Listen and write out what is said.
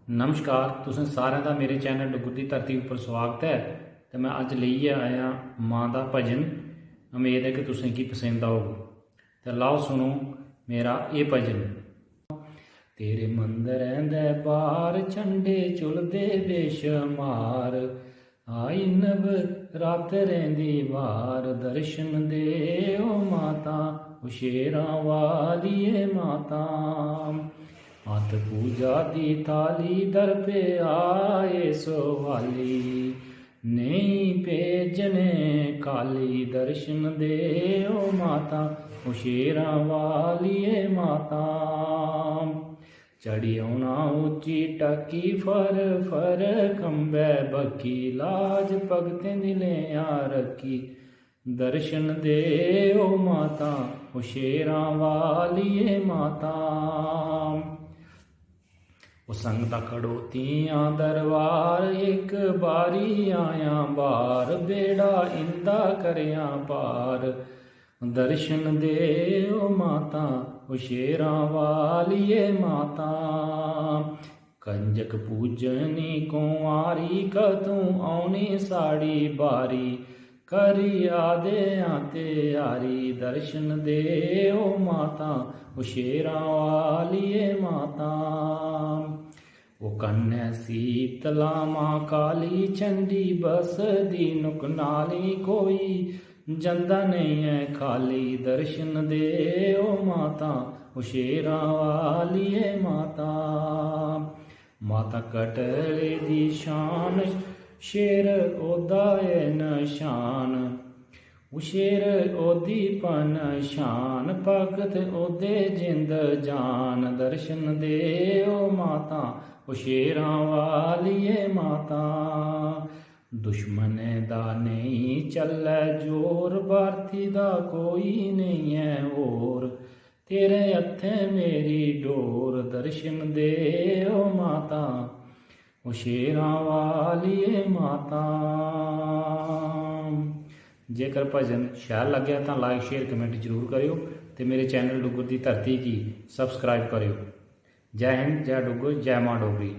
नमस्कार, तुसें सारें दा मेरे चैनल डुग्गर दी धरती उप्पर स्वागत है। तो मैं अज लेइयै आया मां दा भजन। उम्मीद है कि तुसें गी पसंद आऊग। तो लाओ सुनो मेरा ये भजन। तेरे मंदरें दे बाहर झंडे झुलदे बेशुमार, आई नव रातरें दी वार, दर्शन दे ओ माता ओ शेरां वालिए माता। मत पूजा दी थाली दर पे आए सवाली, नहीं भेजने खाली, दर्शन दे ओ माता ओ शेरां वालिए माता। चढ़ी औना उच्ची टकी फर फर कंबे बखी, लाज भगतें दिलें रखी, दर्शन दे ओ माता ओ शेरां वालिए माता। ओ संगतां खड़ोतियां दरबार, एक बारी आया बार, बेड़ा इंदा करया पार, दर्शन दे ओ माता ओ शेरां वालिए माता। कंजक पूजनी कुंवारी, कदूं औनी साड़ी बारी, करी आदेयां त्यारी, दर्शन दे ओ माता ओ शेरां वालिए माता। ओ कन्नै शीतला मां काली, चंडी बसदी नुक नाली, कोई जंदा नहीं है खाली, दर्शन दे ओ माता ओ शेरां वालिए माता। माता कटरे दी शान, शेर ओदा है नशान, शेर ओदी पनशान, भगत ओदे जिंद जान, दर्शन दे ओ माता ओ शेरां वालिए माता। दुश्मने दा नहीं चलै जोर, भारती दा कोई नहीं है होर, तेरे हत्थें मेरी डोर, दर्शन दे ओ माता ओ शेरां वालिए माता। जेकर भजन शैल लग्या तो लाइक शेयर कमेंट जरूर करियो, तो मेरे चैनल डुग्गर दी धरती की सबसक्राइब करियो। जय हिंद, जय डुग्गर, जय मां डोगरी।